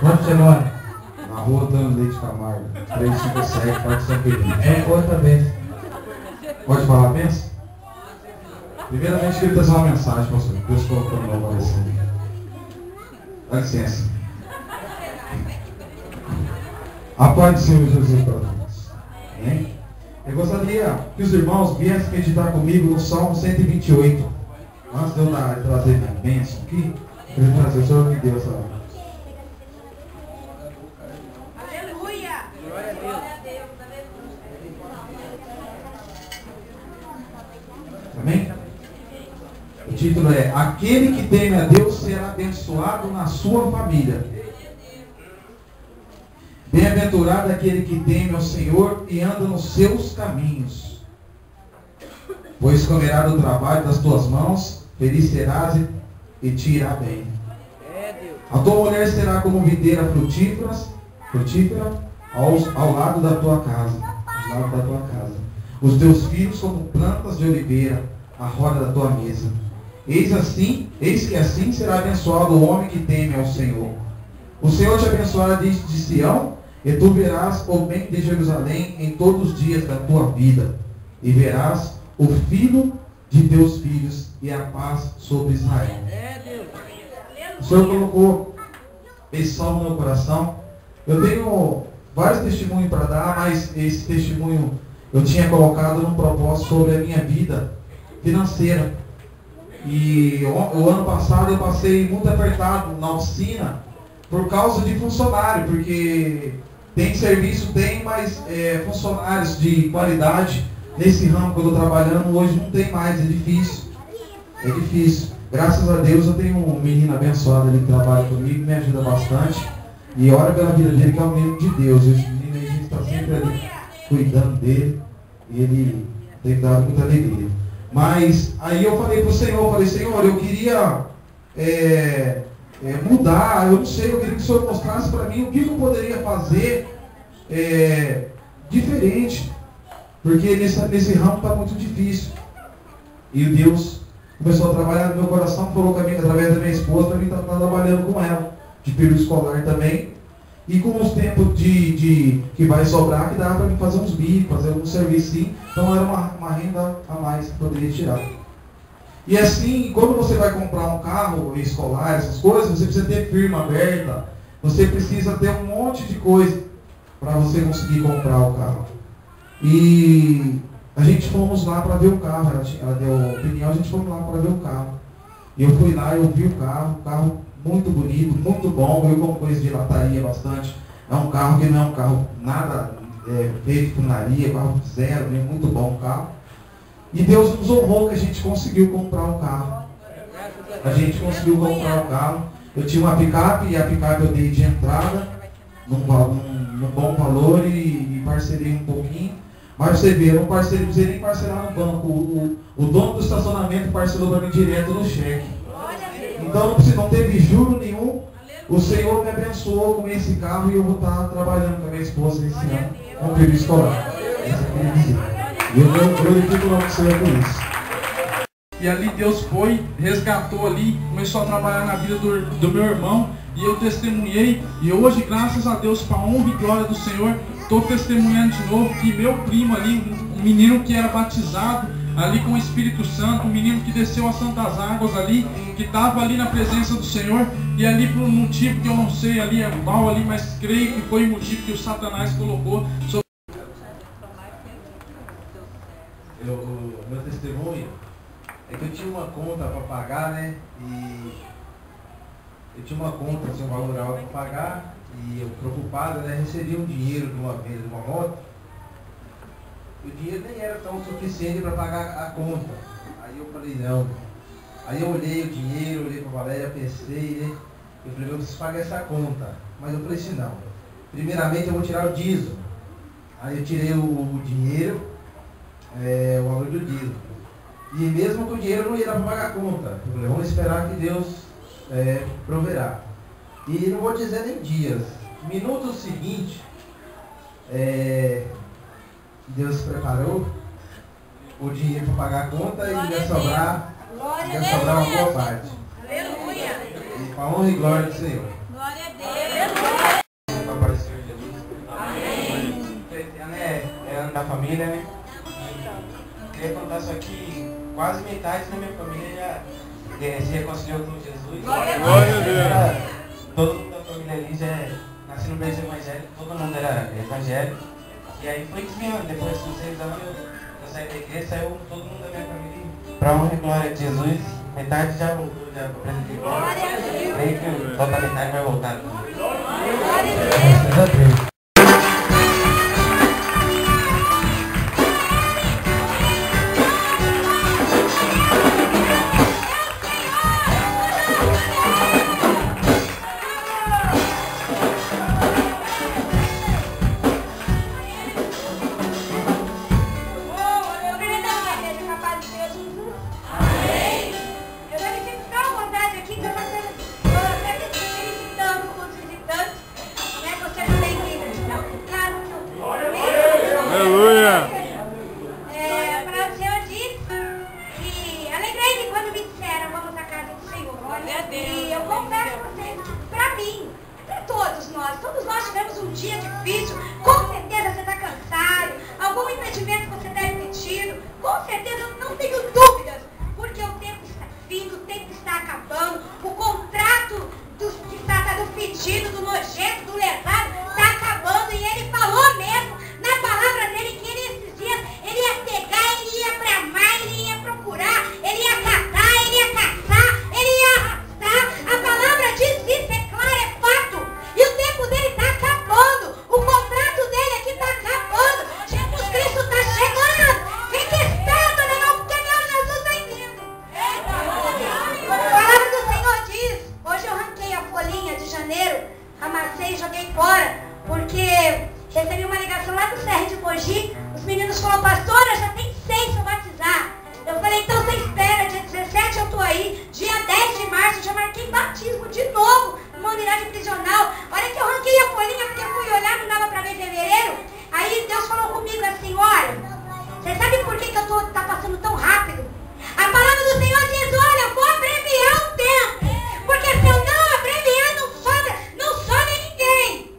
Onde você mora? Na rua Dando Leite Camargo, 357, Parque São Pedro. É outra vez. Pode falar a benção? Primeiramente, queria trazer uma mensagem, pastor. Deus colocou no meu coração. Dá licença. A paz do Senhor Jesus para todos. Amém? Eu gostaria que os irmãos viessem meditar comigo no Salmo 128. Antes de eu trazer minha bênção aqui, eu queria trazer o Senhor que deu essa. Aleluia! Glória a Deus. Amém? O título é: Aquele que teme a Deus será abençoado na sua família. Bem-aventurado aquele que teme ao Senhor e anda nos seus caminhos. Pois comerá do trabalho das tuas mãos, feliz serás e te irá bem. A tua mulher será como videira frutífera ao lado da tua casa. Ao lado da tua casa. Os teus filhos como plantas de oliveira à roda da tua mesa. Eis que assim será abençoado o homem que teme ao Senhor. O Senhor te abençoará de Sião, e tu verás o bem de Jerusalém em todos os dias da tua vida. E verás o filho de teus filhos e a paz sobre Israel. O Senhor colocou esse salmo no meu coração. Eu tenho vários testemunhos para dar, mas esse testemunho eu tinha colocado num propósito sobre a minha vida financeira. E o ano passado eu passei muito apertado na oficina por causa de funcionário, porque tem serviço, mas funcionários de qualidade nesse ramo que eu estou trabalhando hoje não tem mais, é difícil. É difícil. Graças a Deus eu tenho um menino abençoado ali que trabalha comigo, me ajuda bastante. E ora pela vida dele, que é um menino de Deus. Esse menino aí, a gente está sempre ali cuidando dele. E ele tem dado muita alegria. Mas aí eu falei para o Senhor, Senhor, eu queria mudar, eu não sei, eu queria que o Senhor mostrasse para mim o que eu poderia fazer diferente. Porque nesse ramo está muito difícil. E Deus começou a trabalhar no meu coração, falou comigo através da minha esposa, para mim estar trabalhando com ela, de período escolar também. E com os tempos que vai sobrar, que dá para mim fazer uns bicos, fazer algum serviço sim. Então era uma renda a mais que poderia tirar. E assim, quando você vai comprar um carro escolar, essas coisas, você precisa ter firma aberta, você precisa ter um monte de coisa para você conseguir comprar o carro. E a gente fomos lá para ver o carro, ela deu opinião, a gente fomos lá para ver o carro. E eu fui lá, eu vi o carro muito bonito, muito bom, eu como coisa de lataria bastante. É um carro que não é um carro nada feito com naria, carro zero, muito bom o carro. E Deus nos honrou que a gente conseguiu comprar um carro. A gente conseguiu comprar um carro. Eu tinha uma picape, e a picape eu dei de entrada, num bom valor e parcelei um pouquinho. Mas você vê, eu não precisei nem parcelar no banco. O dono do estacionamento parcelou para mim direto no cheque. Então não teve juro nenhum. O Senhor me abençoou com esse carro e eu vou estar trabalhando com a minha esposa esse ano, com o período escolar. E eu glorifico o nome do Senhor por isso. E ali Deus foi, resgatou ali, começou a trabalhar na vida do meu irmão. E eu testemunhei. E hoje, graças a Deus, para a honra e glória do Senhor, estou testemunhando de novo que meu primo ali, um menino que era batizado ali com o Espírito Santo, um menino que desceu as santas águas ali, que estava ali na presença do Senhor, e ali por um motivo que eu não sei ali, é mal ali, mas creio que foi o motivo que o Satanás colocou sobre... Meu testemunho é que eu tinha uma conta para pagar, né? E eu tinha uma conta, assim, um valor alto para pagar, e eu preocupado, né? Recebi um dinheiro de uma venda de uma moto. O dinheiro nem era tão suficiente para pagar a conta. Aí eu falei, não. Aí eu olhei o dinheiro, olhei para a Valéria, pensei, né? Eu falei, eu preciso pagar essa conta. Mas eu falei assim, não. Primeiramente eu vou tirar o dízimo. Aí eu tirei o dinheiro, o valor do dízimo. E mesmo com o dinheiro não ia dar para pagar a conta. Eu falei, vamos esperar que Deus proverá. E não vou dizer nem dias. Minutos seguintes, Deus preparou o dinheiro para pagar a conta e ia sobrar uma boa parte. Aleluia! E para a honra e glória do Senhor. Glória a Deus! da família, né? Queria contar só que quase metade da minha família já se reconciliou com Jesus. Glória a Deus. Todo mundo da família ali já nasceu no berço evangélico, todo mundo era evangélico. E aí foi desviando, depois de 6 anos eu saí da igreja, saiu todo mundo da minha família. Para honra e glória de Jesus, metade já voltou, já para o presidente. Glória a Deus. Creio que a outra metade vai voltar. Glória a Deus. Todos nós tivemos um dia difícil, com certeza você está cansado, algum impedimento você deve ter tido, com certeza eu não tenho dúvidas, porque o tempo está vindo, o tempo está acabando, o contrato que está do fedido, do nojento, do lesado, está acabando e ele falou mesmo, na palavra dele, que ele esses dias, ele ia pegar, ele ia bramar, ele ia procurar, ele ia catar, ele ia caçar, ele ia arrastar, a palavra diz isso, é claro, é fato. E o tempo dele está acabando. O contrato dele aqui está acabando. Jesus Cristo está chegando. Fique esperto, negão, porque meu Jesus vem vindo. A palavra do Senhor diz. Hoje eu arranquei a folhinha de janeiro, amassei e joguei fora, porque recebi uma ligação lá do CR de Mogi. Os meninos falaram, pastora, já tem 6 para batizar. Eu falei, então você espera, dia 17 eu estou aí, dia 10 de março, eu já marquei batismo de novo, numa unidade prisional. Olha que eu arranquei a folhinha porque eu fui olhar, não dava para ver fevereiro. Aí Deus falou comigo assim, olha, você sabe por que eu tá passando tão rápido? A palavra do Senhor diz, olha, eu vou abreviar o tempo, porque se eu não abreviar, não sobra ninguém.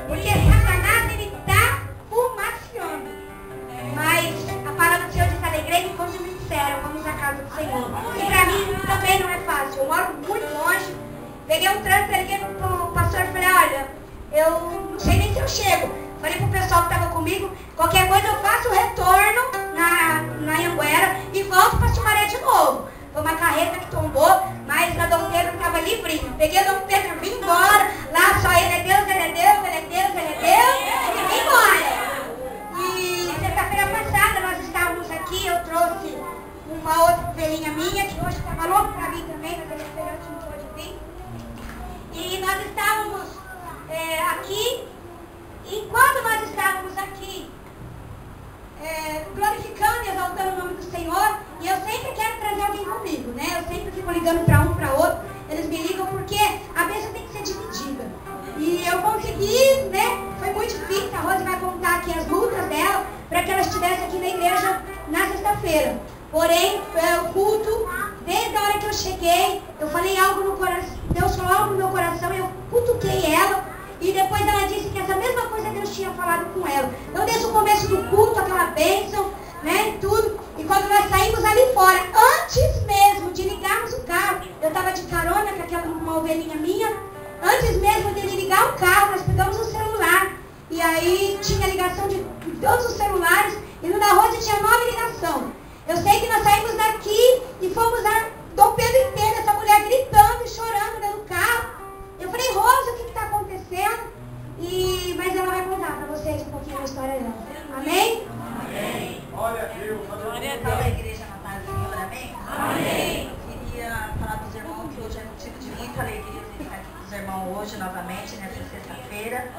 Porque Satanás, ele está fumaciando. Mas a palavra do Senhor diz, alegrei e quando me disseram, vamos à casa do Senhor. E para mim também não é fácil, eu moro muito longe. Peguei um trânsito, liguei pro pastor e falei, olha, eu não sei nem se eu chego. Falei pro pessoal que estava comigo, qualquer coisa eu faço o retorno na Anhanguera e volto para Sumaré de novo. Foi uma carreta que tombou, mas a Dom Pedro estava livrinho. Peguei a Dom Pedro, vim embora, lá só ele é Deus, ele é Deus, ele é Deus, ele é Deus, e vim embora. E sexta-feira passada nós estávamos aqui, eu trouxe uma outra ovelhinha minha, que hoje estava louco para vir também, mas ele esperou que não pôde vir. E nós estávamos aqui, e quando nós estávamos aqui, glorificando e exaltando o nome do Senhor, e eu sempre quero trazer alguém comigo, né? Eu sempre fico ligando para um, para outro, eles me ligam porque a bênção tem que ser dividida. E eu consegui, né? Foi muito difícil, a Rose vai contar aqui as lutas dela, para que ela estivesse aqui na igreja na sexta-feira. Porém, o culto, desde a hora que eu cheguei, eu falei algo no coração, Deus falou algo no meu coração, eu cutuquei ela, e depois ela disse que essa mesma coisa Deus tinha falado com ela. Então, desde o começo do culto, aquela bênção, né, e tudo, e quando nós saímos ali fora, antes mesmo de ligarmos o carro, eu estava de carona com uma ovelhinha minha, antes mesmo de ligar o carro, nós pegamos o celular, e aí tinha ligação de todos os celulares, e no da Rose tinha 9 ligações. Eu sei que nós saímos daqui e fomos a Dom Pedro inteiro, essa mulher gritando e chorando dentro do carro. Eu falei, Rose, o que está acontecendo? Mas ela vai contar para vocês um pouquinho da história dela. Amém? Amém. Glória a Deus. Glória a Deus. Da igreja na paz do Senhor, amém? Amém. Eu queria falar para os irmãos que hoje é motivo de muita alegria estar aqui com os irmãos hoje novamente, nessa sexta-feira.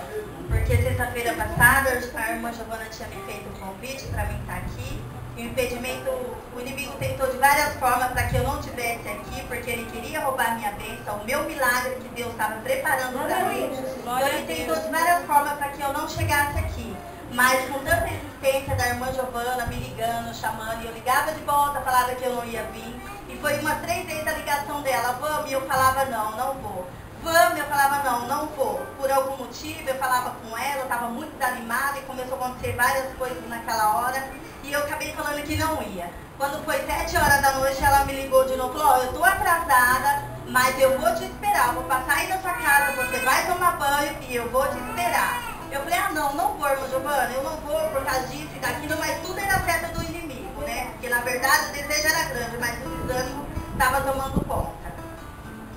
Porque sexta-feira passada, a irmã Giovana tinha me feito um convite para vir estar aqui. E o impedimento, o inimigo tentou de várias formas para que eu não estivesse aqui, porque ele queria roubar minha bênção, o meu milagre que Deus estava preparando para mim. Então ele tentou de várias formas para que eu não chegasse aqui. Mas com tanta insistência da irmã Giovana me ligando, chamando, e eu ligava de volta, falava que eu não ia vir. E foi umas 3 vezes a ligação dela, vamos, e eu falava não, não vou. Vamos, eu falava não, não vou, por algum motivo. motivo, eu falava com ela, eu estava muito desanimada e começou a acontecer várias coisas naquela hora. E eu acabei falando que não ia. Quando foi 7 horas da noite, ela me ligou de novo e falou, ó, eu tô atrasada, mas eu vou te esperar, eu vou passar aí na sua casa, você vai tomar banho e eu vou te esperar. Eu falei, ah não vou, irmã Giovana, eu não vou por causa disso e daquilo, mas tudo era seta do inimigo, né? Porque na verdade o desejo era grande, mas o desânimo estava tomando conta.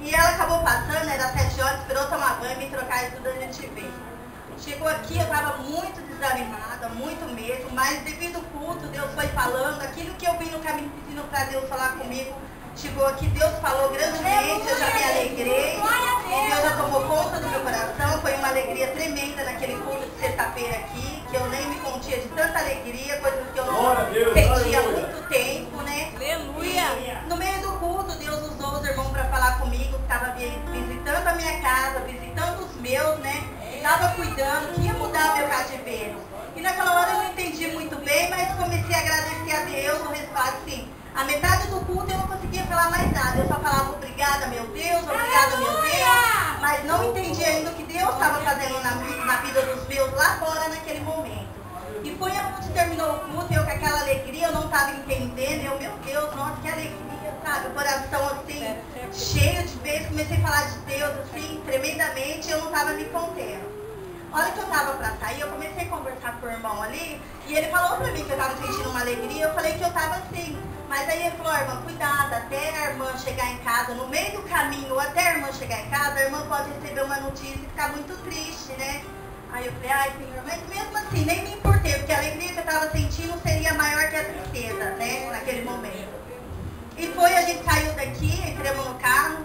E ela acabou passando, era 7 horas, esperou tomar banho, me trocar e tudo a gente veio. Chegou aqui, eu estava muito desanimada, muito mesmo, mas devido ao culto, Deus foi falando, aquilo que eu vim no caminho pedindo para Deus falar comigo, chegou aqui, Deus falou grandemente, eu já me alegrei, Deus já tomou conta do meu coração, foi uma alegria tremenda naquele culto de sexta-feira aqui, que eu nem me contia de tanta alegria, coisas que eu não sentia há muito tempo, né? Aleluia! No meio do culto, Deus usou os irmãos para falar comigo, que estava visitando a minha casa, visitando os meus, né? Estava cuidando, que ia mudar o meu cativeiro. E naquela hora eu não entendi muito bem, mas comecei a agradecer a Deus, o resultado assim. A metade do culto eu não conseguia falar mais nada. Eu só falava obrigada, meu Deus, obrigada, meu Deus. Mas não entendi ainda o que Deus estava fazendo na vida dos meus lá fora naquele momento. E foi onde terminou o culto, eu com aquela alegria, eu não estava entendendo. Eu, meu Deus, nossa, que alegria, sabe? O coração assim, cheio de beijo. Comecei a falar de Deus assim, tremendamente, e eu não estava me contendo. A hora que eu estava para sair, eu comecei a conversar com o irmão ali, e ele falou para mim que eu estava sentindo uma alegria, eu falei que eu estava assim. Mas aí ele falou, irmã, cuidado, até a irmã chegar em casa, no meio do caminho, até a irmã chegar em casa, a irmã pode receber uma notícia e ficar muito triste, né? Aí eu falei, ai Senhor, mas mesmo assim, nem me importei, porque a alegria que eu estava sentindo seria maior que a tristeza, né, naquele momento. E foi, a gente saiu daqui, entramos no carro,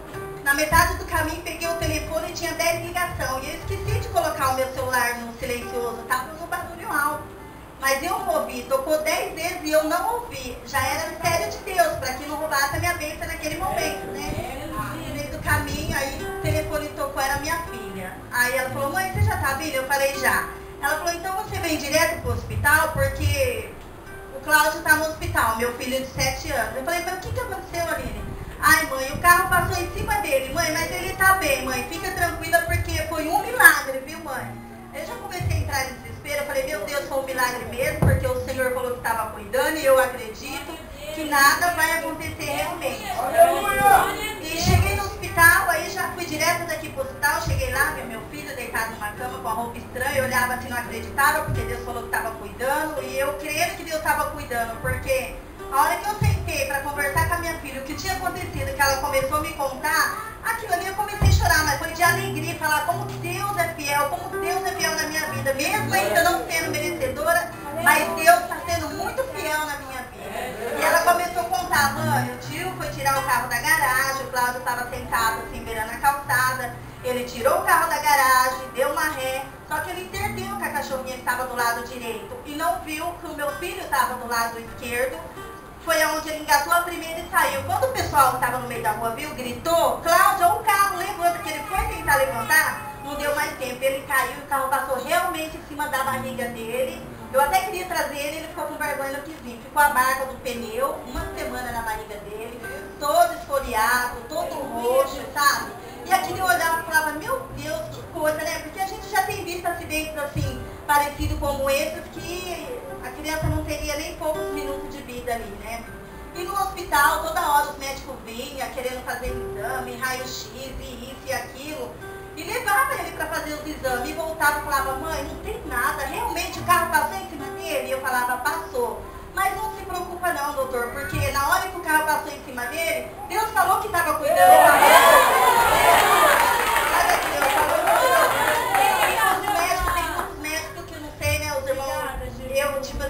na metade do caminho peguei o telefone e tinha 10 ligações. E eu esqueci de colocar o meu celular no silencioso, estava no barulho alto. Mas eu não ouvi, tocou 10 vezes e eu não ouvi. Já era mistério de Deus, para que não roubasse a minha bênção naquele momento, né? No meio do caminho, aí o telefone tocou, era minha filha. Aí ela falou, mãe, você já tá vindo? Eu falei, já. Ela falou, então você vem direto pro hospital, porque o Cláudio tá no hospital, meu filho de 7 anos. Eu falei, mas o que aconteceu, Aline? Ai, mãe, o carro passou em cima dele. Mãe, mas ele tá bem, mãe. Fica tranquila, porque foi um milagre, viu, mãe? Eu já comecei a entrar em desespero. Eu falei, meu Deus, foi um milagre mesmo, porque o Senhor falou que estava cuidando e eu acredito que nada vai acontecer realmente. E cheguei no hospital, aí já fui direto daqui pro hospital. Cheguei lá, vi meu filho deitado numa cama com a roupa estranha. Eu olhava assim, não acreditava, porque Deus falou que estava cuidando. E eu creio que Deus estava cuidando, porque a hora que eu sentei para conversar com a minha filha, o que tinha acontecido, que ela começou a me contar, aquilo ali eu comecei a chorar, mas foi de alegria, falar como Deus é fiel na minha vida, mesmo ainda não sendo merecedora, mas Deus está sendo muito fiel na minha vida. E ela começou a contar, mãe, o tio foi tirar o carro da garagem, o Cláudio estava sentado assim, beirando a calçada, ele tirou o carro da garagem, deu uma ré, só que ele entendeu que a cachorrinha estava do lado direito e não viu que o meu filho estava do lado esquerdo. Foi onde ele engatou a primeira e saiu. Quando o pessoal estava no meio da rua, viu, gritou, Cláudio, o carro levanta, que ele foi tentar levantar, não deu mais tempo. Ele caiu, o carro passou realmente em cima da barriga dele. Eu até queria trazer ele, ele ficou com vergonha no quis vir. Ficou a marca do pneu, uma semana na barriga dele, todo esfoliado, todo roxo, sabe? E aquele eu olhava e falava, meu Deus, que coisa, né? Porque a gente já tem visto acidentes assim, parecidos como esses, que a criança não teria nem poucos minutos de vida ali, né? E no hospital, toda hora os médicos vinham, querendo fazer exame, raio-x, e isso e aquilo. E levava ele para fazer os exames e voltava e falava, mãe, não tem nada, realmente o carro passou em cima dele? E eu falava, passou. Mas não se preocupa não, doutor, porque na hora que o carro passou em cima dele, Deus falou que estava cuidando.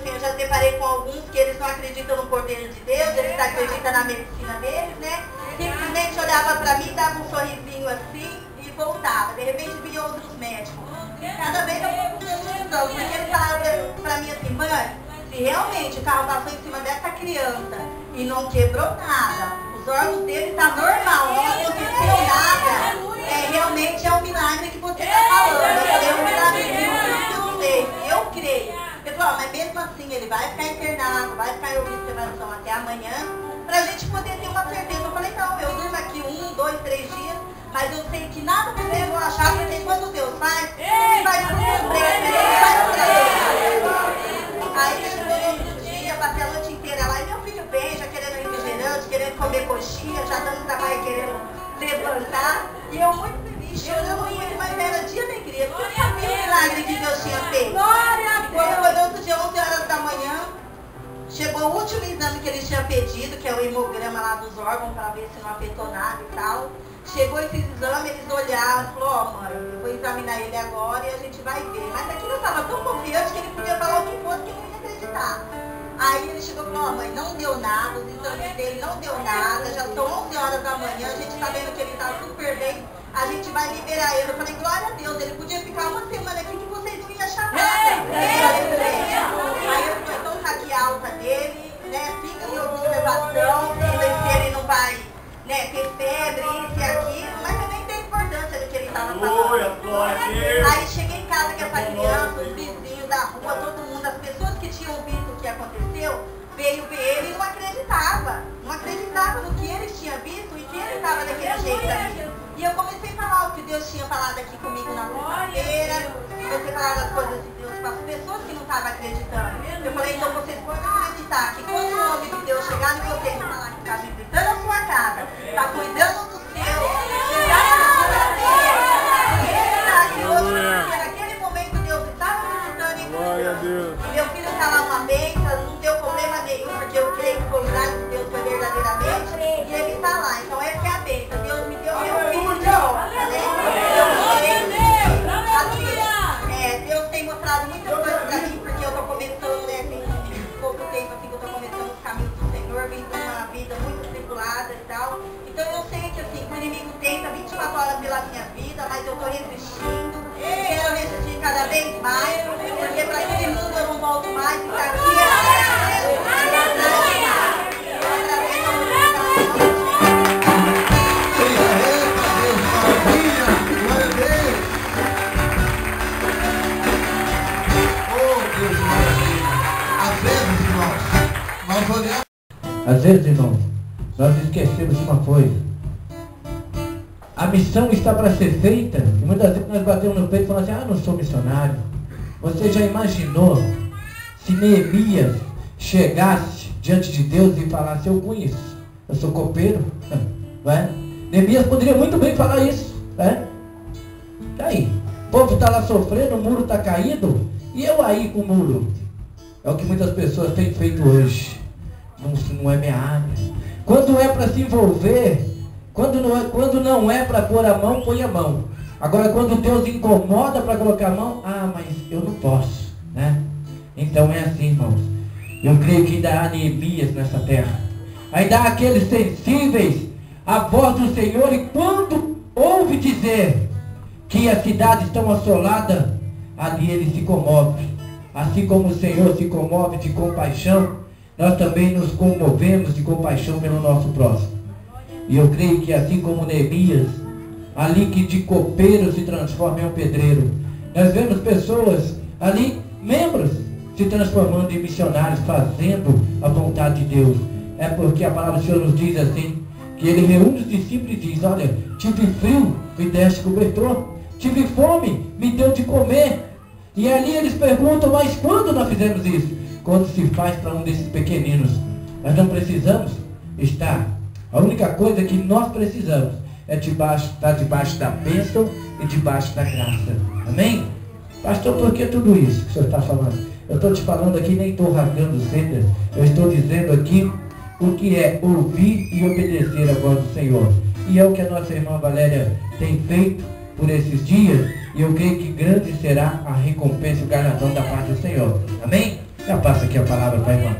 Eu já deparei com alguns que eles não acreditam no poder de Deus, eles acreditam na medicina deles, né? Simplesmente olhava pra mim, dava um sorrisinho assim e voltava. De repente vinha outros médicos. Cada vez eu fui com ilusão, porque eles falavam pra mim assim, mãe, se realmente o carro passou em cima dessa criança e não quebrou nada, os órgãos dele tá normal, não aconteceu nada, realmente é um milagre que você tá falando. Eu falei, é um milagre que eu sei, eu creio. Ele falou, mas mesmo assim ele vai ficar internado, vai ficar em observação até amanhã, pra gente poder ter uma certeza. Eu falei, não, eu durmo aqui 1, 2, 3 dias, mas eu sei que nada vocês vão achar, porque quando Deus faz, Chegou o último exame que eles tinham pedido, que é o hemograma lá dos órgãos, para ver se não afetou nada e tal. Chegou esse exame, eles olharam e falaram, ó, mãe, eu vou examinar ele agora e a gente vai ver. Mas aquilo estava tão confiante que ele podia falar o que fosse que eu não ia acreditar. Aí ele chegou e falou, ó, mãe, não deu nada, os exames dele não deu nada, já são 11 horas da manhã, a gente está vendo que ele está super bem, a gente vai liberar ele. Eu falei, glória a Deus, ele podia ficar uma semana aqui que vocês não iam achar nada. Aí eu falei, então tá aqui a alta dele, né, fica em observação, ver se ele não vai, né, ter febre, isso e aquilo, mas também tem importância do que ele estava falando. Aí cheguei em casa com essa criança, os vizinhos da rua, todo mundo, as pessoas que tinham visto o que aconteceu, veio ver ele e não acreditava no que eles tinham visto e que ele estava daquele jeito ali. E eu comecei a falar o que Deus tinha falado aqui comigo na sexta-feira, comecei a falar das coisas de Deus para as pessoas que não estavam acreditando. Eu falei, então vocês podem acreditar que quando o homem de Deus chegar em vocês e falar que está visitando a sua casa, está cuidando do seu, naquele momento Deus estava visitando em você. Meu filho está lá uma bênção, não deu problema nenhum, porque eu creio que o milagre de Deus foi verdadeiramente, e ele está lá. Então essa é a bênção. Deus me deu meu filho de volta, né? Deus tem mostrado muitas coisas pra mim, porque eu estou começando, né, tem pouco tempo assim que eu estou começando os caminhos do Senhor, vim de uma vida muito tribulada e tal. Então eu sei que assim, o inimigo tenta 24 horas pela minha vida, mas eu estou resistindo, quero resistir cada vez mais, porque para aquele mundo eu não volto mais, ficar aqui Às vezes, irmãos, nós esquecemos de uma coisa. A missão está para ser feita, e muitas vezes nós batemos no peito e falamos assim, não sou missionário. Você já imaginou se Neemias chegasse diante de Deus e falasse, eu conheço, eu sou copeiro? Né? Neemias poderia muito bem falar isso. Né? E aí? O povo está lá sofrendo, o muro está caído, e eu aí com o muro? É o que muitas pessoas têm feito hoje. Não é minha área. Quando é para se envolver, quando não é para pôr a mão, põe a mão. Agora quando Deus incomoda para colocar a mão, mas eu não posso, né? Então é assim, irmãos. Eu creio que ainda há Neemias nessa terra. Ainda há aqueles sensíveis à voz do Senhor, e quando ouve dizer que a cidade está assolada, ali ele se comove. Assim como o Senhor se comove de compaixão, nós também nos comovemos de compaixão pelo nosso próximo. E eu creio que assim como Neemias, ali que de copeiro se transforma em um pedreiro, nós vemos pessoas ali, membros, se transformando em missionários, fazendo a vontade de Deus. É porque a palavra do Senhor nos diz assim, que ele reúne os discípulos e diz, olha, tive frio, me deste cobertor, tive fome, me deu de comer. E ali eles perguntam, mas quando nós fizemos isso? Quando se faz para um desses pequeninos. Nós não precisamos estar. A única coisa que nós precisamos é estar debaixo da bênção e debaixo da graça. Amém? Pastor, por que tudo isso que o senhor está falando? Eu estou te falando aqui, nem estou rasgando seda. Eu estou dizendo aqui o que é ouvir e obedecer a voz do Senhor. E é o que a nossa irmã Valéria tem feito por esses dias. E eu creio que grande será a recompensa e o galardão da parte do Senhor. Amém? Já passa aqui a palavra para a irmã.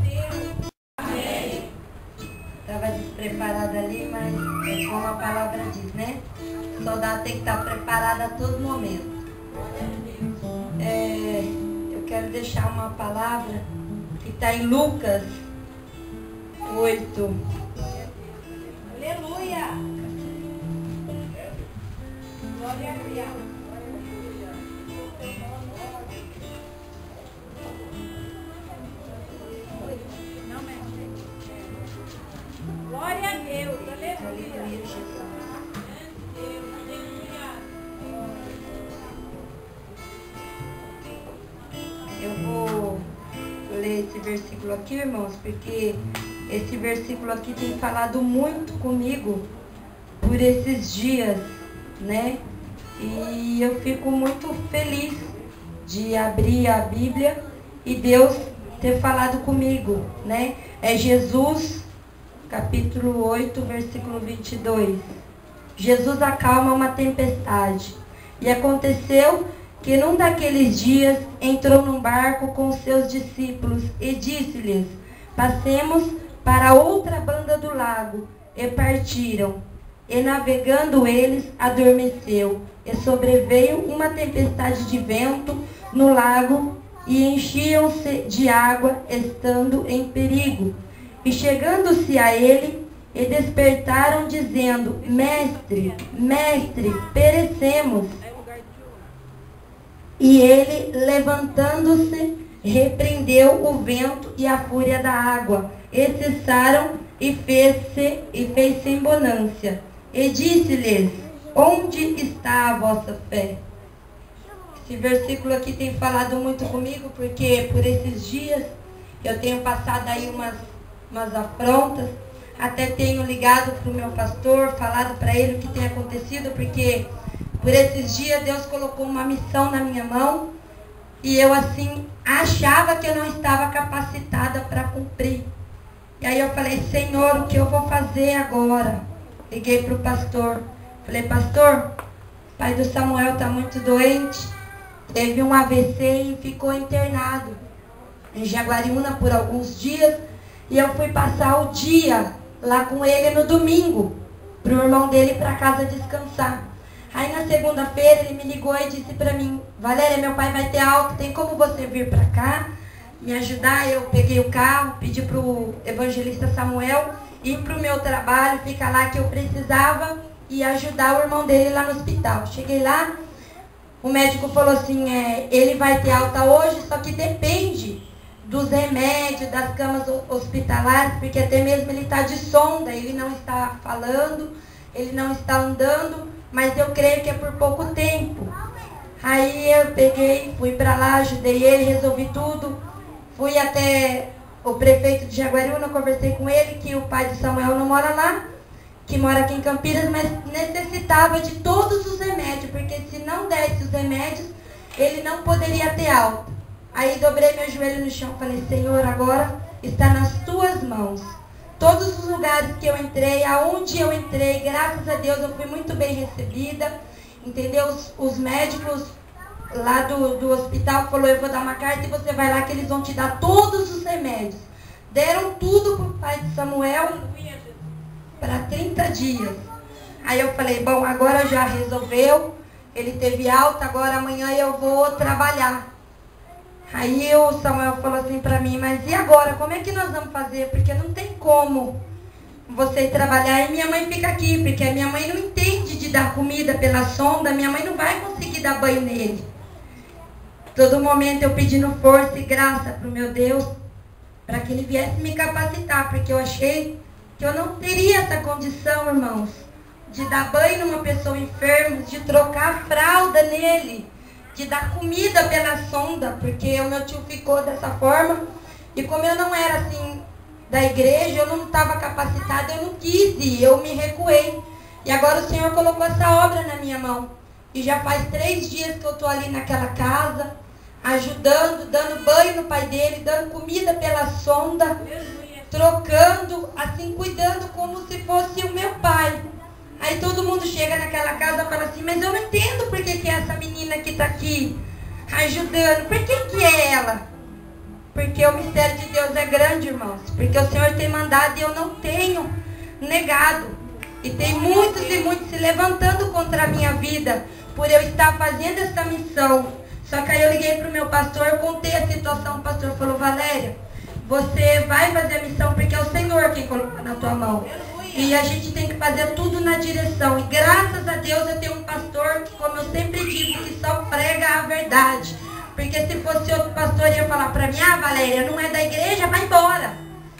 Estava despreparada ali, mas como a palavra diz, né? O soldado tem que estar preparado a todo momento. Eu quero deixar uma palavra que está em Lucas 8. Aleluia! Glória a Deus! Glória a Deus, aleluia. Eu vou ler esse versículo aqui, irmãos, porque esse versículo aqui tem falado muito comigo por esses dias, né? E eu fico muito feliz de abrir a Bíblia e Deus ter falado comigo, né? É Jesus, capítulo 8, versículo 22. Jesus acalma uma tempestade. E aconteceu que num daqueles dias entrou num barco com seus discípulos e disse-lhes: passemos para outra banda do lago. E partiram. E navegando eles, adormeceu. E sobreveio uma tempestade de vento no lago, e enchiam-se de água, estando em perigo. E chegando-se a ele, e despertaram, dizendo: Mestre, Mestre, perecemos. E ele, levantando-se, repreendeu o vento e a fúria da água, e cessaram, e fez-se embonância. E disse-lhes: onde está a vossa fé? Esse versículo aqui tem falado muito comigo, porque por esses dias eu tenho passado aí umas afrontas, até tenho ligado para o meu pastor, falado para ele o que tem acontecido, porque por esses dias Deus colocou uma missão na minha mão, e eu assim achava que eu não estava capacitada para cumprir. E aí eu falei: Senhor, o que eu vou fazer agora? Liguei para o pastor, falei: pastor, o pai do Samuel está muito doente, teve um AVC e ficou internado em Jaguariúna por alguns dias, e eu fui passar o dia lá com ele no domingo, para o irmão dele ir para casa descansar. Aí na segunda-feira ele me ligou e disse para mim: Valéria, meu pai vai ter alta, tem como você vir para cá me ajudar? Eu peguei o carro, pedi para o evangelista Samuel ir para o meu trabalho, ficar lá, que eu precisava e ajudar o irmão dele lá no hospital. Cheguei lá, o médico falou assim: ele vai ter alta hoje, só que depende dos remédios, das camas hospitalares, porque até mesmo ele está de sonda, ele não está falando, ele não está andando, mas eu creio que é por pouco tempo. Aí eu peguei, fui para lá, ajudei ele, resolvi tudo. Fui até o prefeito de Jaguariúna, conversei com ele que o pai de Samuel não mora lá, que mora aqui em Campinas, mas necessitava de todos os remédios, porque se não desse os remédios, ele não poderia ter alta. Aí dobrei meu joelho no chão e falei: Senhor, agora está nas tuas mãos. Todos os lugares que eu entrei, aonde eu entrei, graças a Deus eu fui muito bem recebida, entendeu? Os médicos lá do hospital falou: eu vou dar uma carta e você vai lá que eles vão te dar todos os remédios. Deram tudo para o pai de Samuel para 30 dias. Aí eu falei: bom, agora já resolveu, ele teve alta, agora amanhã eu vou trabalhar. Aí o Samuel falou assim para mim: mas e agora, como é que nós vamos fazer? Porque não tem como você ir trabalhar e minha mãe fica aqui, porque a minha mãe não entende de dar comida pela sonda, minha mãe não vai conseguir dar banho nele. Todo momento eu pedindo força e graça para o meu Deus, para que ele viesse me capacitar, porque eu achei que eu não teria essa condição, irmãos, de dar banho numa pessoa enferma, de trocar a fralda nele, de dar comida pela sonda, porque o meu tio ficou dessa forma, e como eu não era assim da igreja, eu não estava capacitada, eu não quis ir, eu me recuei. E agora o Senhor colocou essa obra na minha mão, e já faz 3 dias que eu estou ali naquela casa, ajudando, dando banho no pai dele, dando comida pela sonda, trocando, assim, cuidando como se fosse o meu pai. Aí todo mundo chega naquela casa e fala assim: mas eu não entendo por que é essa menina que está aqui ajudando, por que é ela? Porque o mistério de Deus é grande, irmãos, porque o Senhor tem mandado e eu não tenho negado. E tem muitos e muitos se levantando contra a minha vida, por eu estar fazendo essa missão. Só que aí eu liguei para o meu pastor, eu contei a situação, o pastor falou: Valéria, você vai fazer a missão porque é o Senhor quem colocou na tua mão. E a gente tem que fazer tudo na direção. E graças a Deus eu tenho um pastor que, como eu sempre digo, que só prega a verdade. Porque se fosse outro pastor, ia falar para mim: ah, Valéria, não é da igreja, vai embora.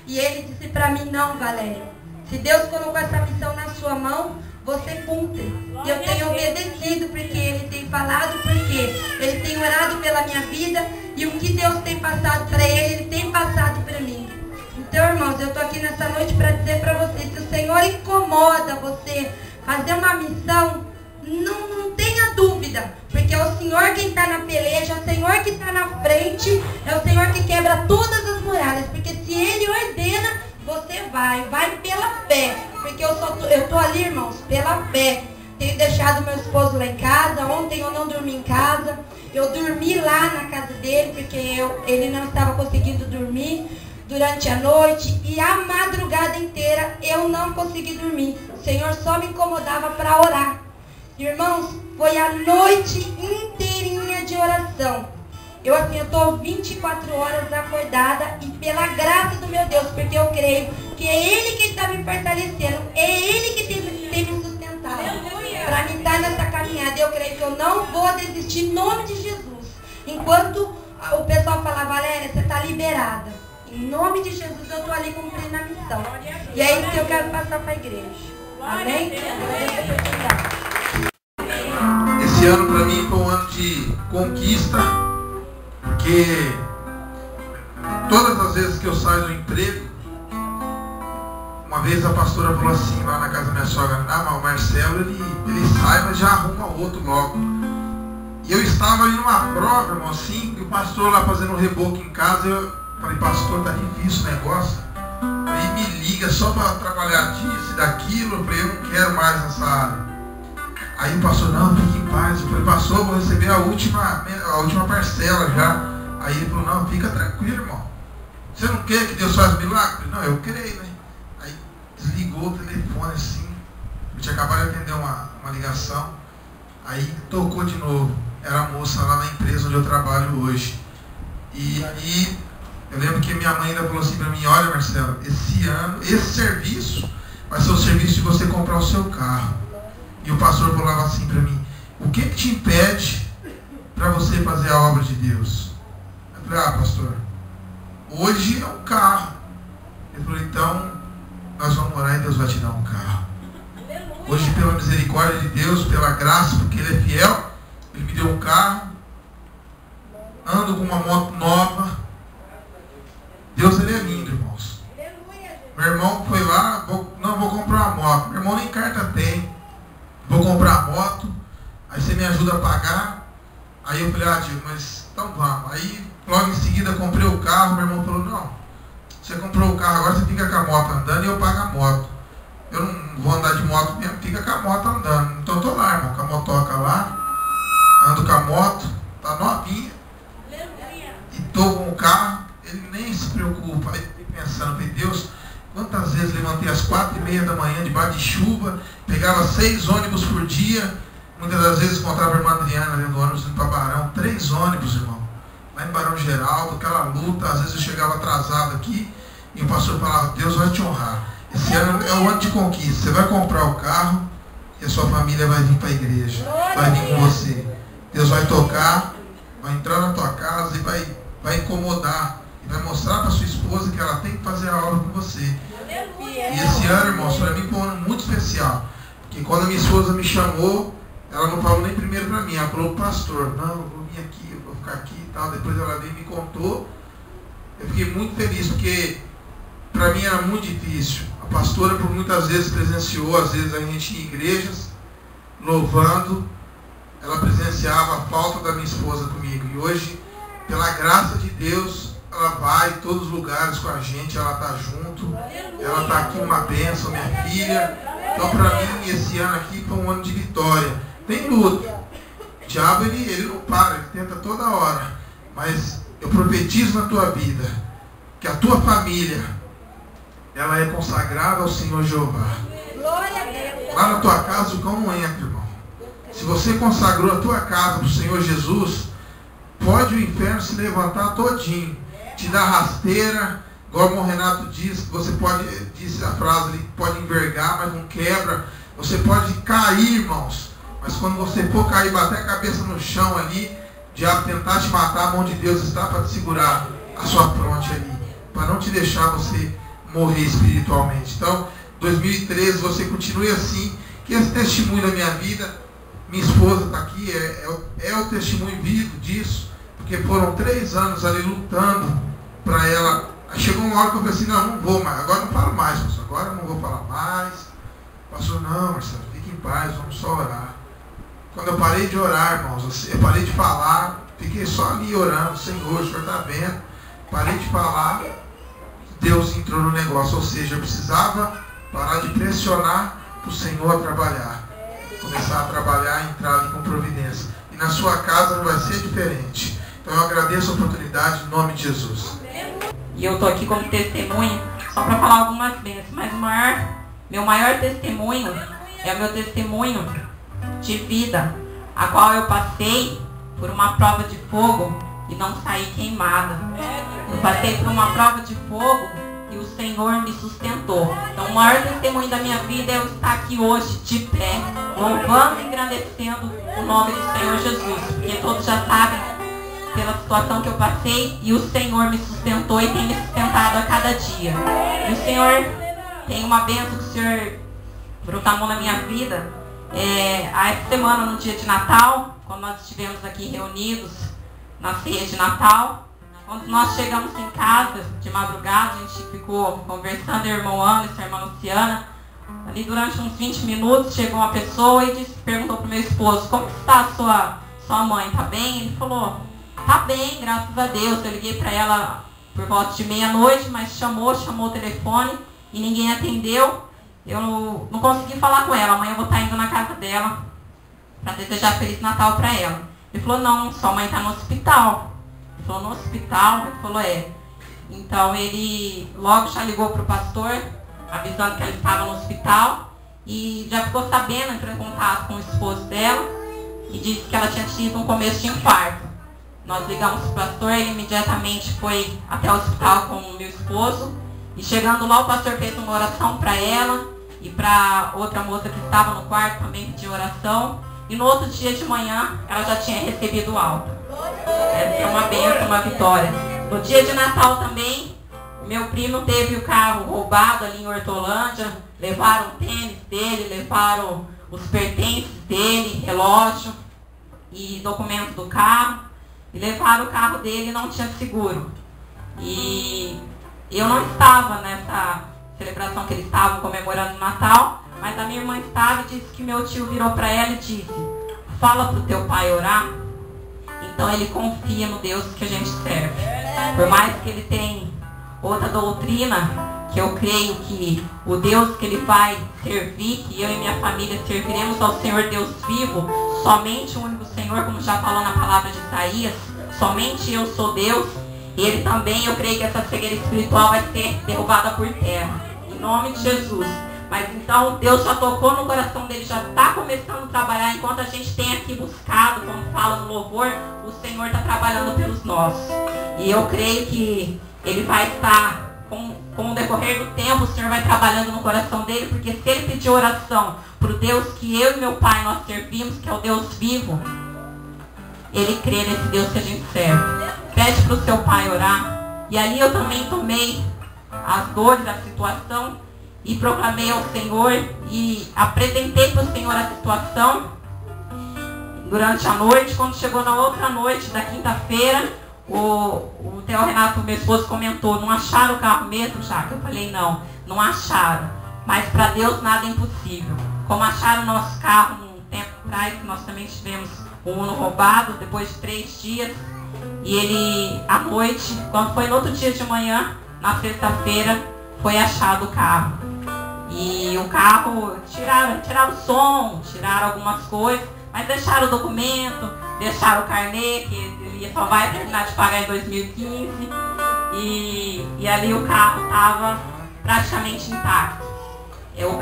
E ele disse para mim: não, Valéria, se Deus colocou essa missão na sua mão, você cumpre. E eu tenho obedecido, porque ele tem falado, porque ele tem orado pela minha vida, e o que Deus tem passado para ele tem passado para mim. Então, irmãos, eu estou aqui nessa noite para dizer para vocês: se o Senhor incomoda você fazer uma missão, não tenha dúvida, porque é o Senhor quem está na peleja, é o Senhor que está na frente, é o Senhor que quebra todas as eu tô ali, irmãos, pela fé. Tenho deixado meu esposo lá em casa. Ontem eu não dormi em casa. Eu dormi lá na casa dele, porque ele não estava conseguindo dormir durante a noite. E a madrugada inteira eu não consegui dormir. O Senhor só me incomodava para orar. Irmãos, foi a noite inteirinha de oração. Eu estou 24 horas acordada e pela graça do meu Deus, porque eu creio que é Ele que está me fortalecendo, é Ele que tem me sustentado para me estar nessa caminhada. Eu creio que eu não vou desistir em nome de Jesus. Enquanto o pessoal fala, Valéria, você está liberada. Em nome de Jesus eu estou ali cumprindo a missão. E é isso que eu quero passar para a igreja. Amém? Esse ano para mim foi um ano de conquista, porque todas as vezes que eu saio do emprego, uma vez a pastora falou assim lá na casa da minha sogra, o Marcelo ele sai, mas já arruma outro logo. E eu estava ali numa prova, irmão, assim, e o pastor lá fazendo um reboco em casa, eu falei, pastor, tá difícil o negócio. Aí me liga só para trabalhar disso e daquilo, eu falei, eu não quero mais essa área. Aí o pastor, não, fique em paz. Eu falei, pastor, eu vou receber a última parcela já. Aí ele falou, não, fica tranquilo, irmão. Você não quer que Deus faça milagre? Não, eu creio, né? Aí desligou o telefone assim. Eu tinha acabado de atender uma ligação. Aí tocou de novo. Era a moça lá na empresa onde eu trabalho hoje. E aí eu lembro que minha mãe ainda falou assim para mim, olha, Marcelo, esse ano, esse serviço vai ser o serviço de você comprar o seu carro. E o pastor falava assim para mim, o que te impede para você fazer a obra de Deus? Eu falei, pastor, hoje é um carro. Ele falou, então nós vamos orar e Deus vai te dar um carro. Hoje, pela misericórdia de Deus, pela graça, porque Ele é fiel, Ele me deu um carro, ando com uma moto nova. Deus, Ele é lindo, irmãos. Meu irmão foi lá, vou comprar uma moto. Meu irmão nem carta tem. Vou comprar a moto, aí você me ajuda a pagar. Aí eu falei, tio, mas então vamos. Aí logo em seguida comprei o carro, meu irmão falou, não, você comprou o carro, agora você fica com a moto andando e eu pago a moto. Eu não vou andar de moto mesmo, fica com a moto andando. Então eu tô lá, irmão, com a motoca lá, ando com a moto, tá novinha. E tô com o carro, ele nem se preocupa. Aí eu fiquei pensando, falei, Deus, quantas vezes levantei às 4h30 da manhã, debaixo de chuva, pegava 6 ônibus por dia, muitas das vezes encontrava a irmã Adriana dentro do ônibus indo para Barão, 3 ônibus, irmão, lá em Barão Geraldo, aquela luta, às vezes eu chegava atrasado aqui, e o pastor falava, Deus vai te honrar, esse ano é o ano de conquista, você vai comprar o carro, e a sua família vai vir para a igreja, vai vir com você, Deus vai tocar, vai entrar na tua casa e vai incomodar, vai mostrar para sua esposa que ela tem que fazer a obra com você. E esse ano, irmãos, para mim foi um ano muito especial. Porque quando a minha esposa me chamou, ela não falou nem primeiro para mim, ela falou, pastor, não, eu vou vir aqui, eu vou ficar aqui e tal. Depois ela veio e me contou. Eu fiquei muito feliz, porque para mim era muito difícil. A pastora por muitas vezes presenciou, às vezes a gente em igrejas, louvando, ela presenciava a falta da minha esposa comigo. E hoje, pela graça de Deus, ela vai em todos os lugares com a gente, ela está junto, ela está aqui uma bênção, minha filha. Então para mim esse ano aqui foi um ano de vitória. Tem luta. O diabo ele não para, ele tenta toda hora. Mas eu profetizo na tua vida que a tua família ela é consagrada ao Senhor Jeová. Lá na tua casa o cão não entra, irmão. Se você consagrou a tua casa para o Senhor Jesus, pode o inferno se levantar todinho, te dar rasteira, igual o Renato disse, você pode, disse a frase, ele pode envergar, mas não quebra. Você pode cair, irmãos, mas quando você for cair, bater a cabeça no chão ali, o diabo tentar te matar, a mão de Deus está para te segurar a sua fronte ali, para não te deixar você morrer espiritualmente. Então, 2013, você continue assim, que esse testemunho da minha vida, minha esposa está aqui, é o testemunho vivo disso, porque foram 3 anos ali lutando para ela. Aí chegou uma hora que eu falei assim, não vou mais, agora não falo mais, pastor, agora eu não vou falar mais. Pastor, não, Marcelo, fique em paz, vamos só orar. Quando eu parei de orar, irmãos, eu parei de falar, fiquei só ali orando, Senhor, o Senhor está vendo, parei de falar, Deus entrou no negócio, ou seja, eu precisava parar de pressionar para o Senhor trabalhar. Começar a trabalhar e entrar ali com providência. E na sua casa não vai ser diferente. Então eu agradeço a oportunidade em nome de Jesus. E eu estou aqui como testemunha, só para falar algumas bênçãos, mas meu maior testemunho é o meu testemunho de vida, a qual eu passei por uma prova de fogo e não saí queimada. Eu passei por uma prova de fogo e o Senhor me sustentou. Então o maior testemunho da minha vida é eu estar aqui hoje de pé, louvando e engrandecendo o nome do Senhor Jesus, porque todos já sabem pela situação que eu passei e o Senhor me sustentou e tem me sustentado a cada dia. E o Senhor tem uma bênção que o Senhor derramou na minha vida. Essa semana, no dia de Natal, quando nós estivemos aqui reunidos na ceia de Natal, quando nós chegamos em casa de madrugada, a gente ficou conversando, o irmão Anderson, a irmã Luciana. Ali durante uns 20 minutos chegou uma pessoa e perguntou para o meu esposo: como está a sua mãe? Tá bem? Ele falou: tá bem, graças a Deus. Eu liguei para ela por volta de meia-noite, mas chamou o telefone e ninguém atendeu. Eu não consegui falar com ela. Amanhã eu vou estar indo na casa dela para desejar Feliz Natal para ela. Ele falou: não, sua mãe está no hospital. Ele falou: no hospital? Ele falou: é. Então ele logo já ligou para o pastor, avisando que ela estava no hospital, e já ficou sabendo, entrou em contato com o esposo dela e disse que ela tinha tido um começo de infarto. Nós ligamos para o pastor, ele imediatamente foi até o hospital com o meu esposo, e chegando lá o pastor fez uma oração para ela e para outra moça que estava no quarto também pediu oração, e no outro dia de manhã ela já tinha recebido alta. Essa é uma bênção, uma vitória. No dia de Natal também, meu primo teve o carro roubado ali em Hortolândia, levaram o tênis dele, levaram os pertences dele, relógio e documentos do carro, e levaram o carro dele e não tinha seguro. E eu não estava nessa celebração que eles estavam comemorando o Natal, mas a minha irmã estava e disse que meu tio virou para ela e disse: fala para o teu pai orar. Então ele confia no Deus que a gente serve. Por mais que ele tenha outra doutrina, que eu creio que o Deus que ele vai servir, que eu e minha família serviremos ao Senhor Deus vivo, somente o único Senhor, como já falou na palavra de Isaías, somente eu sou Deus. E ele também, eu creio que essa cegueira espiritual vai ser derrubada por terra, em nome de Jesus. Mas então Deus já tocou no coração dele, já está começando a trabalhar. Enquanto a gente tem aqui buscado, como fala no louvor, o Senhor está trabalhando pelos nossos. E eu creio que ele vai estar, com o decorrer do tempo, o Senhor vai trabalhando no coração dele, porque se ele pedir oração para o Deus que eu e meu pai nós servimos, que é o Deus vivo, ele crê nesse Deus que a gente serve. Pede para o seu pai orar. E ali eu também tomei as dores da situação e proclamei ao Senhor e apresentei para o Senhor a situação durante a noite. Quando chegou na outra noite da quinta-feira, o Theo Renato, meu esposo, comentou: não acharam o carro mesmo, Jaca? Eu falei: não acharam, mas para Deus nada é impossível. Como acharam o nosso carro um tempo atrás, nós também tivemos um Uno roubado depois de 3 dias, e ele, à noite, quando foi no outro dia de manhã, na sexta-feira, foi achado o carro. E o carro, tiraram o som, tiraram algumas coisas, mas deixaram o documento, deixaram o carnê, que ele só vai terminar de pagar em 2015. E ali o carro estava praticamente intacto.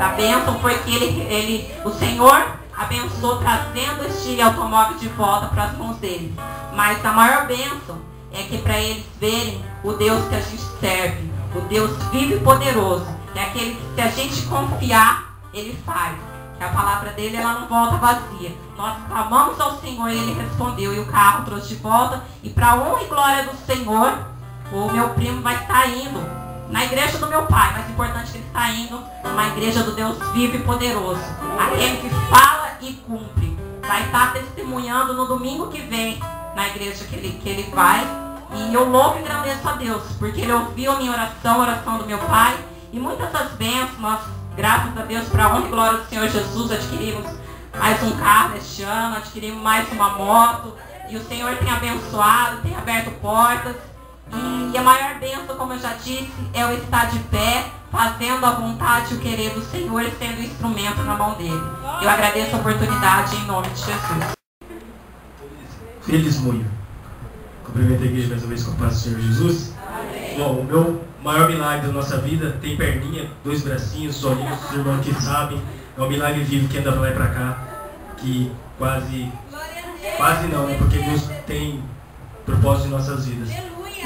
A bênção foi que o Senhor abençoou trazendo este automóvel de volta para as mãos dele. Mas a maior bênção é que para eles verem o Deus que a gente serve, o Deus vivo e poderoso, que é aquele que, se a gente confiar, ele faz. Que a palavra dele, ela não volta vazia. Nós clamamos ao Senhor e ele respondeu, e o carro trouxe de volta. E para a honra e glória do Senhor, o meu primo vai estar indo na igreja do meu pai. Mais importante, que ele está indo numa igreja do Deus vivo e poderoso, aquele que fala e cumpre. Vai estar testemunhando no domingo que vem na igreja que ele vai. E eu louvo e agradeço a Deus, porque ele ouviu a minha oração, a oração do meu pai. E muitas das bênçãos, nós, graças a Deus, para a honra e glória do Senhor Jesus, adquirimos mais um carro este ano, adquirimos mais uma moto. E o Senhor tem abençoado, tem aberto portas. E a maior bênção, como eu já disse, é o estar de pé, fazendo a vontade e o querer do Senhor, sendo instrumento na mão dele. Eu agradeço a oportunidade em nome de Jesus. Feliz Munho. Cumprimento a igreja mais uma vez com a paz do Senhor Jesus. Amém. Bom, o meu maior milagre da nossa vida tem perninha, 2 bracinhos, olhinhos, os irmãos que sabem. É um milagre vivo que anda pra lá e pra cá. Que quase não, né? Porque Deus tem propósito em nossas vidas.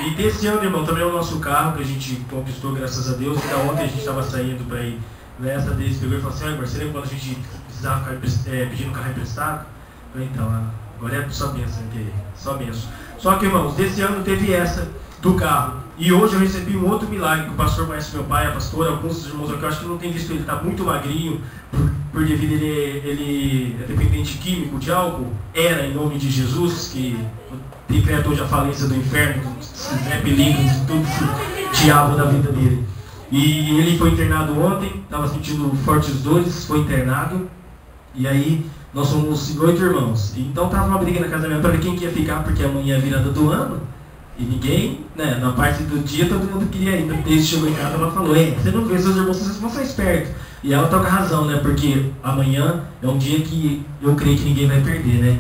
E desse ano, irmão, também é o nosso carro que a gente conquistou, graças a Deus. Então, ontem a gente estava saindo para ir nessa, deles pegou e falou assim: você lembra quando a gente precisava ficar pedindo carro emprestado? Eu falei, então, agora é só bênção, só bênção. Só que, irmãos, desse ano teve essa do carro. E hoje eu recebi um outro milagre, que o pastor conhece meu pai, a pastora, alguns dos irmãos aqui, eu acho que não tem visto, ele está muito magrinho, por devido ele é dependente químico de álcool, era em nome de Jesus, que tem criador de falência do inferno, Zé Peligro, de todo esse diabo da vida dele. E ele foi internado ontem, estava sentindo fortes dores, foi internado, e aí nós somos 8 irmãos. Então estava uma briga na casa da minha mãe para ver quem que ia ficar, porque amanhã é a virada do ano. E ninguém, né, na parte do dia todo mundo queria ir. Desde chegou em casa, ela falou: você não vê seus irmãos, vocês vão ser espertos. E ela tá com a razão, né, porque amanhã é um dia que eu creio que ninguém vai perder, né.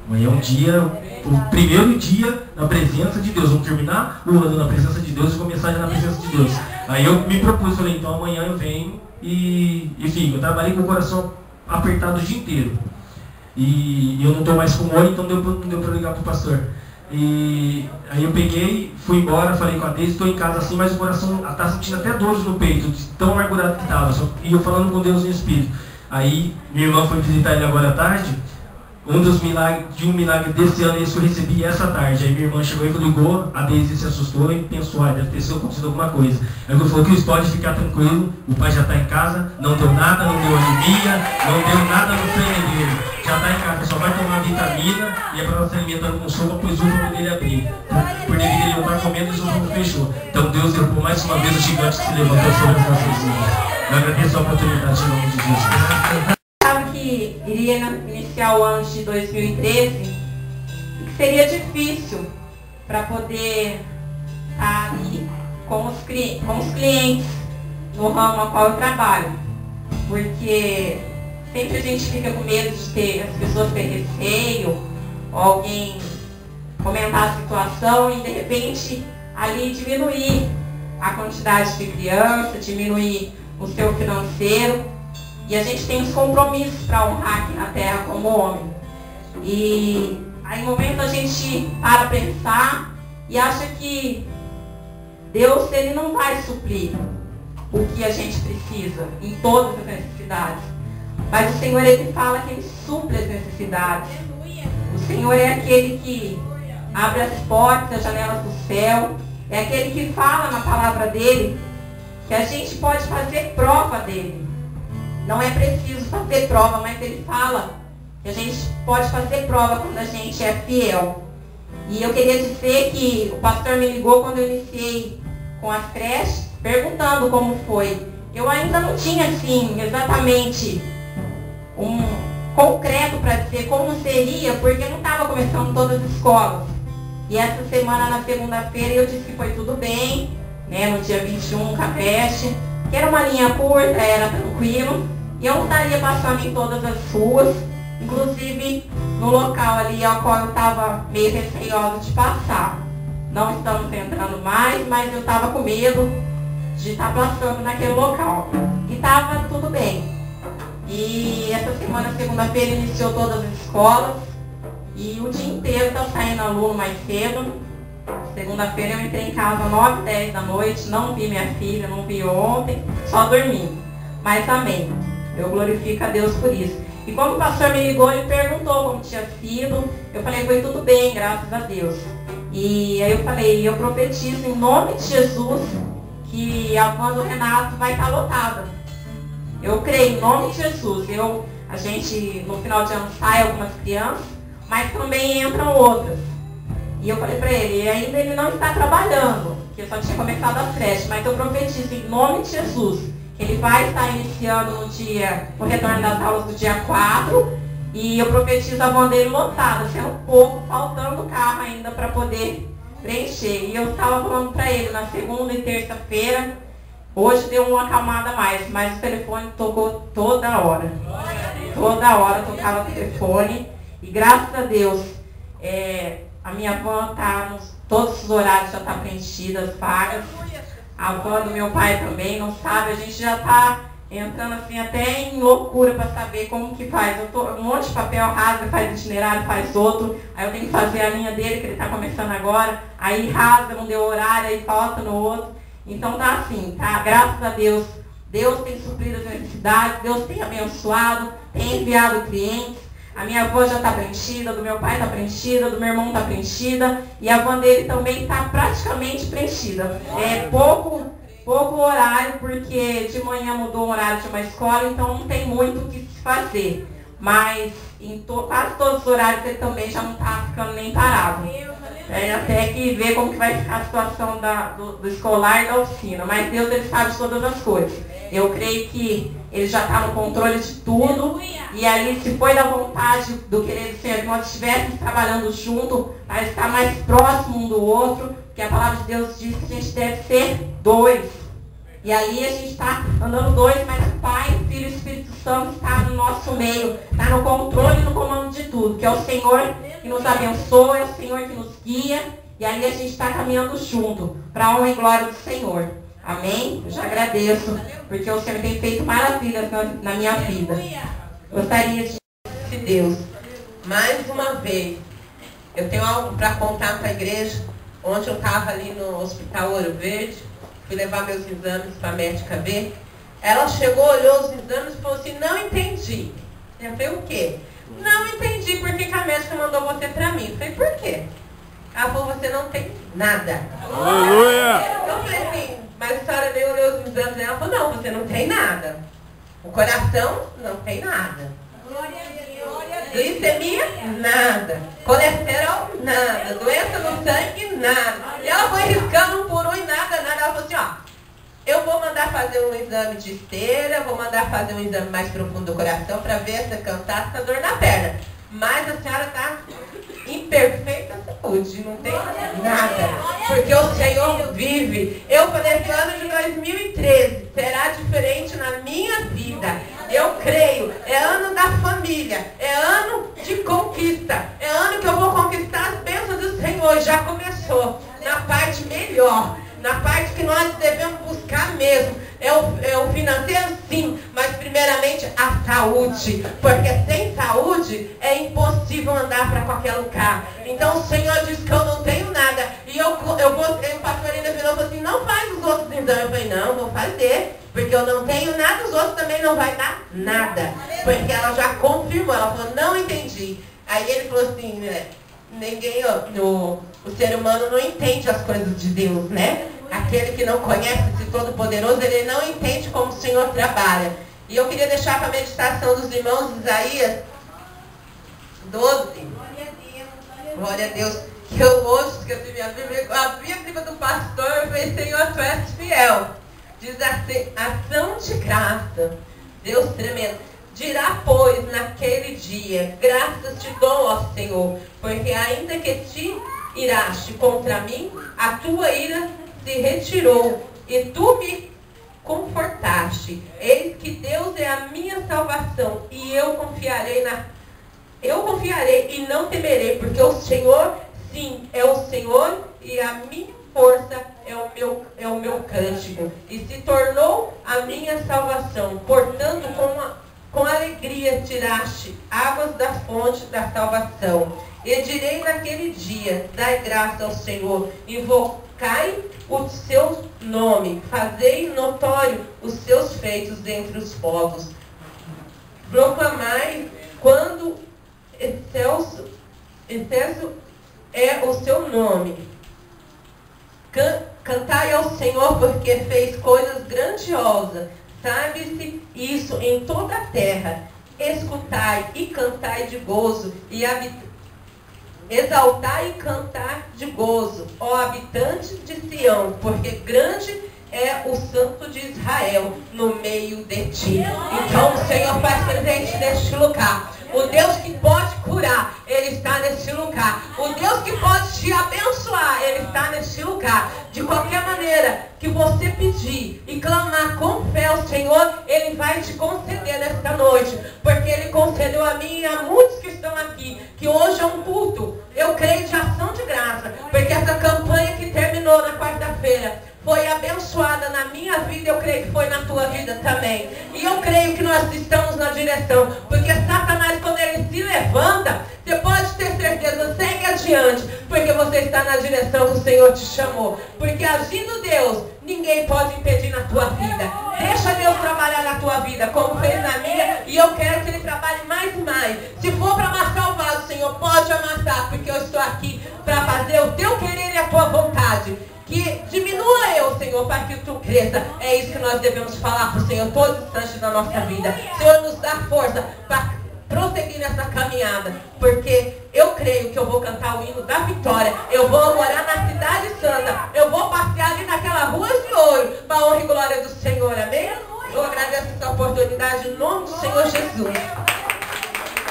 Amanhã é um dia, o primeiro dia na presença de Deus. Vamos terminar o ano na presença de Deus e começar já na presença de Deus. Aí eu me propus, falei, então amanhã eu venho e enfim, eu trabalhei com o coração apertado o dia inteiro. E eu não estou mais com molho, então não deu para ligar pro pastor. E aí eu peguei, fui embora, falei com a Deise, estou em casa assim, mas o coração está sentindo até dores no peito, de tão amargurado que estava. E eu falando com Deus no Espírito. Aí minha irmã foi visitar ele agora à tarde. Um milagre desse ano esse que eu recebi essa tarde. Aí minha irmã chegou e ligou, a Deise se assustou e pensou, deve ter sido acontecido alguma coisa. Aí eu falei, Cris, pode ficar tranquilo, o pai já está em casa, não deu nada, não deu anemia, não deu nada no sangue dele. Já está em casa, só vai tomar vitamina e é para nós se alimentando com sopa, pois o esôfago dele abrir. Por devido ele não estar comendo, o esôfago fechou. Então Deus derrubou mais uma vez o gigante que se levantou sobre as nossas vidas. Eu agradeço a oportunidade em nome de Jesus. Que iria iniciar o ano de 2013, que seria difícil para poder estar ali com os clientes no ramo ao qual eu trabalho, porque sempre a gente fica com medo de ter as pessoas ter receio, ou alguém comentar a situação e de repente ali diminuir a quantidade de criança, diminuir o seu financeiro. E a gente tem os compromissos para honrar aqui na terra como homem. E aí em momento a gente para pensar e acha que Deus ele não vai suprir o que a gente precisa em todas as necessidades. Mas o Senhor ele fala que ele supre as necessidades. O Senhor é aquele que abre as portas, as janelas do céu. É aquele que fala na palavra dele que a gente pode fazer prova dele. Não é preciso fazer prova, mas ele fala que a gente pode fazer prova quando a gente é fiel. E eu queria dizer que o pastor me ligou quando eu iniciei com as creches, perguntando como foi. Eu ainda não tinha, assim, exatamente um concreto para dizer como seria, porque não estava começando todas as escolas. E essa semana, na segunda-feira, eu disse que foi tudo bem, né, no dia 21, com a creche, que era uma linha curta, era tranquilo, e eu não estaria passando em todas as ruas, inclusive no local ali ao qual eu estava meio receiosa de passar. Não estamos entrando mais, mas eu estava com medo de estar passando naquele local. E estava tudo bem. E essa semana, segunda-feira, iniciou todas as escolas, e o dia inteiro está saindo aluno mais cedo. Segunda-feira eu entrei em casa 9, 10 da noite, não vi minha filha, não vi ontem, só dormindo. Mas amém. Eu glorifico a Deus por isso. E quando o pastor me ligou, ele perguntou como tinha sido. Eu falei, foi tudo bem, graças a Deus. E aí eu falei, eu profetizo em nome de Jesus que a van do Renato vai estar lotada. Eu creio em nome de Jesus. A gente, no final de ano, sai algumas crianças, mas também entram outras. E eu falei para ele, ainda ele não está trabalhando, porque eu só tinha começado a creche, mas eu profetizo em nome de Jesus, que ele vai estar iniciando no retorno das aulas do dia 4, e eu profetizo a van dele lotada, sendo pouco, faltando carro ainda para poder preencher. E eu estava falando para ele na segunda e terça-feira, hoje deu uma acalmada a mais, mas o telefone tocou toda hora. Toda hora tocava o telefone. E graças a Deus, a minha van está, todos os horários já está preenchida, as vagas. A van do meu pai também, não sabe, a gente já está entrando assim até em loucura para saber como que faz. Eu tô um monte de papel, rasga, faz itinerário, faz outro. Aí eu tenho que fazer a linha dele, que ele está começando agora. Aí rasga, não deu horário, aí falta no outro. Então tá assim, tá? Graças a Deus, Deus tem suprido as necessidades, Deus tem abençoado, tem enviado clientes. A minha avó já está preenchida, do meu pai está preenchida, do meu irmão está preenchida. E a van dele também está praticamente preenchida. É pouco horário, porque de manhã mudou o horário de uma escola, então não tem muito o que se fazer. Mas em quase todos os horários ele também já não está ficando nem parado. Até que ver como que vai ficar a situação do escolar e da oficina. Mas Deus, ele sabe de todas as coisas. Eu creio que ele já está no controle de tudo. E ali, se foi da vontade do querer do Senhor, que nós estivéssemos trabalhando junto, para estar mais próximo um do outro, porque a palavra de Deus diz que a gente deve ser dois. E aí a gente está andando dois, mas o Pai, o Filho e o Espírito Santo está no nosso meio, está no controle e no comando de tudo, que é o Senhor que nos abençoa, é o Senhor que nos guia, e aí a gente está caminhando junto, para a honra e glória do Senhor. Amém? Eu já agradeço, porque o Senhor tem feito maravilhas na minha vida. Gostaria de Deus, mais uma vez, eu tenho algo para contar para a igreja. Ontem eu estava ali no Hospital Ouro Verde, fui levar meus exames para a médica ver. Ela chegou, olhou os exames e falou assim, não entendi. Eu falei, o quê? Não entendi por que a médica mandou você para mim. Eu falei, por quê? Ela falou, você não tem nada. Aleluia! Eu falei assim, mas a senhora nem olhou os exames dela. Ela falou, não, você não tem nada. O coração não tem nada. Glicemia, nada. Colesterol, nada. Doença no sangue, nada. E ela foi riscando um por um e nada. Ela falou assim, ó, eu vou mandar fazer um exame de esteira, vou mandar fazer um exame mais profundo do coração para ver essa cansaço, essa dor na perna. Mas a senhora está em perfeita saúde, não tem nada. Porque o Senhor vive. Eu falei, esse ano de 2013 será diferente na minha vida. Eu creio, é ano da família, é ano de conquista, é ano que eu vou conquistar as bênçãos do Senhor. Já começou na parte melhor, na parte que nós devemos buscar mesmo. É o financeiro, sim, mas primeiramente a saúde, porque sem saúde é impossível andar para qualquer lugar. Então o Senhor diz que eu não tenho nada, e o pastor ainda virou e falou assim, não faz os outros exames. Eu falei, não, vou fazer, porque eu não tenho nada, os outros também não vai dar nada, porque ela já confirmou, ela falou, não entendi. Aí ele falou assim, né, o ser humano não entende as coisas de Deus, né? Aquele que não conhece esse Todo-Poderoso, ele não entende como o Senhor trabalha. E eu queria deixar para a meditação dos irmãos Isaías 12. Glória a Deus. Que eu hoje esqueci minha Bíblia, abri a Bíblia do pastor e falei, Senhor, tu és fiel. Diz assim, ação de graça. Deus tremendo. Dirá, pois, naquele dia, graças te dou, ó Senhor, porque ainda que te iraste contra mim, a tua ira se retirou, e tu me confortaste. Eis que Deus é a minha salvação, e eu confiarei e não temerei, porque o Senhor, sim, é o Senhor, e a minha força é o meu cântico, e se tornou a minha salvação. Portanto, com alegria tiraste águas da fonte da salvação. E direi naquele dia, dai graça ao Senhor, invocai o seu nome, fazei notório os seus feitos entre os povos. Proclamai quando excelso é o seu nome. Cantai ao Senhor, porque fez coisas grandiosas. Sabe-se isso em toda a terra. Escutai e cantai de gozo, e exaltai e cantar de gozo, ó habitantes de Sião, porque grande é o Santo de Israel no meio de ti. Então o Senhor faz presente neste lugar. O Deus que pode curar, Ele está neste lugar. O Deus que pode te abençoar. Ele está neste lugar. De qualquer maneira que você pedir e clamar com fé ao Senhor, Ele vai te conceder nesta noite. Porque Ele concedeu a mim e a muitos que estão aqui, que hoje é um culto, eu creio, de ação de graça. Porque essa campanha que terminou na quarta-feira foi abençoada na minha vida, eu creio que foi na tua vida também. E eu creio que nós estamos na direção. Porque Satanás, quando ele se levanta, você pode ter certeza, segue adiante. Porque você está na direção que o Senhor te chamou. Porque agindo Deus, ninguém pode impedir na tua vida. Deixa Deus trabalhar na tua vida, como fez na minha. E eu quero que Ele trabalhe mais e mais. Se for para amassar o vaso, Senhor, pode amassar. Porque eu estou aqui para fazer o teu querer e a tua vontade. Que diminua eu, Senhor, para que tu cresça. É isso que nós devemos falar para o Senhor todos os instantes da nossa vida. Senhor, nos dá força para prosseguir nessa caminhada. Porque eu creio que eu vou cantar o hino da vitória. Eu vou morar na cidade santa. Eu vou passear ali naquela rua de ouro, para a honra e glória do Senhor. Amém? Eu agradeço essa oportunidade em nome do Senhor Jesus.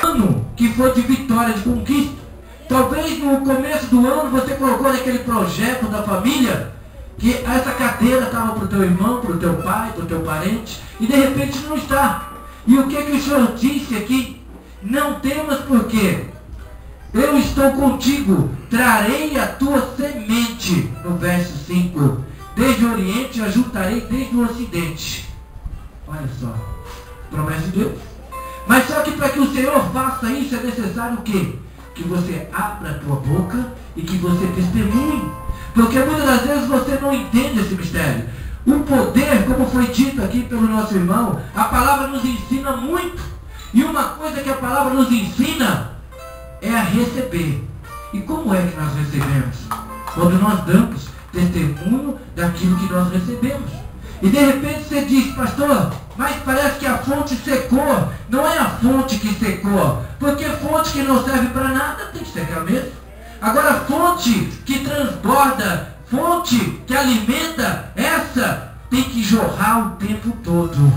Ano que foi de vitória, de conquista. Talvez no começo do ano você colocou naquele projeto da família que essa cadeira estava para o teu irmão, para o teu pai, para o teu parente, e de repente não está. E o que o Senhor disse aqui? Não temas, porque eu estou contigo, trarei a tua semente, no verso 5. Desde o Oriente ajuntarei desde o Ocidente. Olha só, promessa de Deus. Mas só que para que o Senhor faça isso é necessário o quê? Que você abra a tua boca e que você testemunhe. Porque muitas das vezes você não entende esse mistério. O poder, como foi dito aqui pelo nosso irmão, a palavra nos ensina muito. E uma coisa que a palavra nos ensina é a receber. E como é que nós recebemos? Quando nós damos testemunho daquilo que nós recebemos. E de repente você diz, pastor, mas parece que a fonte secou. Não é a fonte que secou. Porque fonte que não serve para nada tem que secar mesmo. Agora, fonte que transborda, fonte que alimenta, essa tem que jorrar o tempo todo.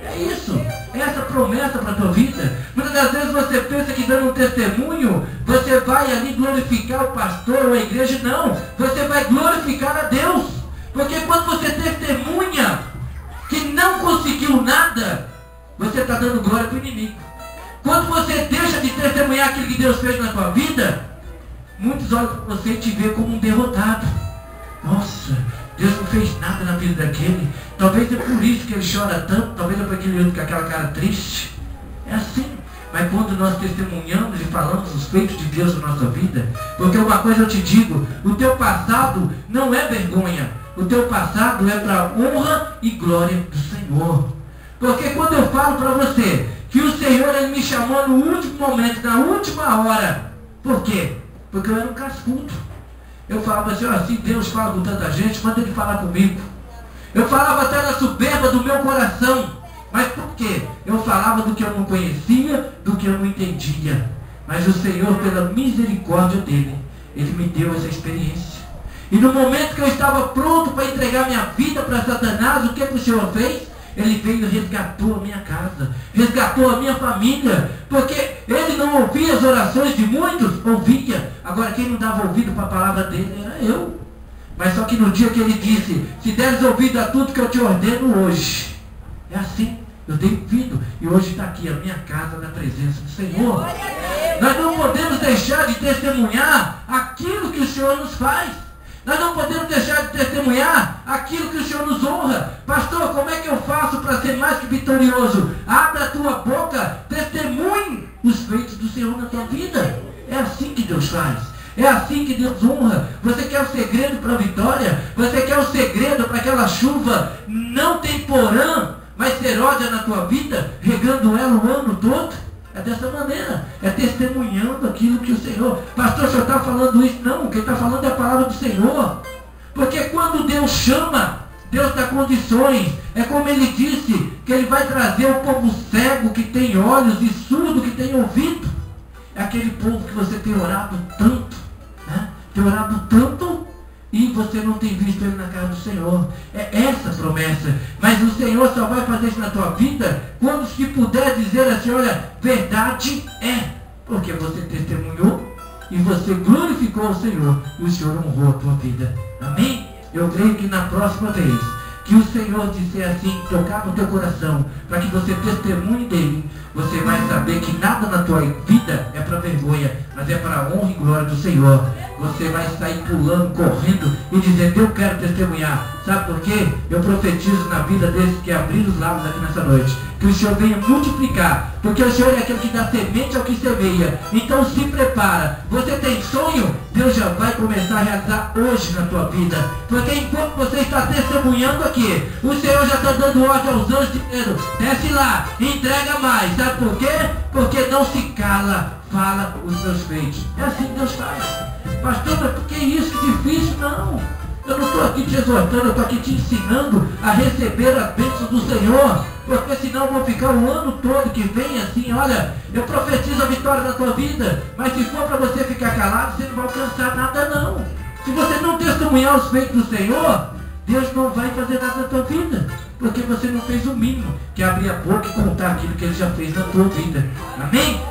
É isso. É essa promessa para a tua vida. Muitas das vezes você pensa que dando um testemunho, você vai ali glorificar o pastor ou a igreja. Não. Você vai glorificar a Deus. Porque quando você testemunha que não conseguiu nada, você está dando glória para o inimigo. Quando você deixa de testemunhar aquilo que Deus fez na tua vida, muitos olham para você e te vê como um derrotado. Nossa, Deus não fez nada na vida daquele. Talvez é por isso que ele chora tanto, talvez é porque ele anda com aquela cara triste. É assim. Mas quando nós testemunhamos e falamos os feitos de Deus na nossa vida, porque uma coisa eu te digo, o teu passado não é vergonha. O teu passado é para a honra e glória do Senhor. Porque quando eu falo para você que o Senhor ele me chamou no último momento, na última hora. Por quê? Porque eu era um cascudo. Eu falava assim, se Deus fala com tanta gente, manda Ele falar comigo. Eu falava até na soberba do meu coração. Mas por quê? Eu falava do que eu não conhecia, do que eu não entendia. Mas o Senhor, pela misericórdia dEle, Ele me deu essa experiência. E no momento que eu estava pronto para entregar minha vida para Satanás, o que o Senhor fez? Ele veio e resgatou a minha casa, resgatou a minha família, porque ele não ouvia as orações de muitos, ouvia. Agora quem não dava ouvido para a palavra dele era eu. Mas só que no dia que ele disse, se deres ouvido a tudo que eu te ordeno hoje, é assim, eu dei ouvido, e hoje está aqui a minha casa na presença do Senhor. Nós não podemos deixar de testemunhar aquilo que o Senhor nos faz. Nós não podemos deixar de testemunhar aquilo que o Senhor nos honra. Pastor, como é que eu faço para ser mais que vitorioso? Abra a tua boca, testemunhe os feitos do Senhor na tua vida. É assim que Deus faz. É assim que Deus honra. Você quer o segredo para a vitória? Você quer o segredo para aquela chuva não temporã, mas seródia na tua vida, regando ela o ano todo? É dessa maneira, é testemunhando aquilo que o Senhor... Pastor, o senhor está falando isso? Não, quem está falando é a palavra do Senhor. Porque quando Deus chama, Deus dá condições. É como Ele disse, que Ele vai trazer o povo cego que tem olhos e surdo que tem ouvido. É aquele povo que você tem orado tanto, né? Tem orado tanto e você não tem visto ele na casa do Senhor. É essa promessa. Mas o Senhor só vai fazer isso na tua vida quando se puder dizer assim, olha, verdade é. Porque você testemunhou, e você glorificou o Senhor e o Senhor honrou a tua vida. Amém? Eu creio que na próxima vez que o Senhor disser assim, tocar no teu coração, para que você testemunhe dele, você vai saber que nada na tua vida é para vergonha, mas é para a honra e glória do Senhor. Você vai sair pulando, correndo e dizendo, eu quero testemunhar. Sabe por quê? Eu profetizo na vida desses que abriram os lábios aqui nessa noite, que o Senhor venha multiplicar, porque o Senhor é aquele que dá semente ao que semeia. Então se prepara. Você tem sonho? Deus já vai começar a realizar hoje na tua vida, porque enquanto você está testemunhando aqui, o Senhor já está dando ordem aos anjos dizendo, desce lá, entrega mais. Sabe por quê? Porque não se cala, fala os meus feitos. É assim que Deus faz. Pastor, mas por que isso? Que difícil? Não. Eu não estou aqui te exortando, eu estou aqui te ensinando a receber a bênção do Senhor, porque senão eu vou ficar o ano todo que vem assim, olha, eu profetizo a vitória na tua vida, mas se for para você ficar calado, você não vai alcançar nada não. Se você não testemunhar os feitos do Senhor, Deus não vai fazer nada na tua vida, porque você não fez o mínimo, que é abrir a boca e contar aquilo que Ele já fez na tua vida. Amém?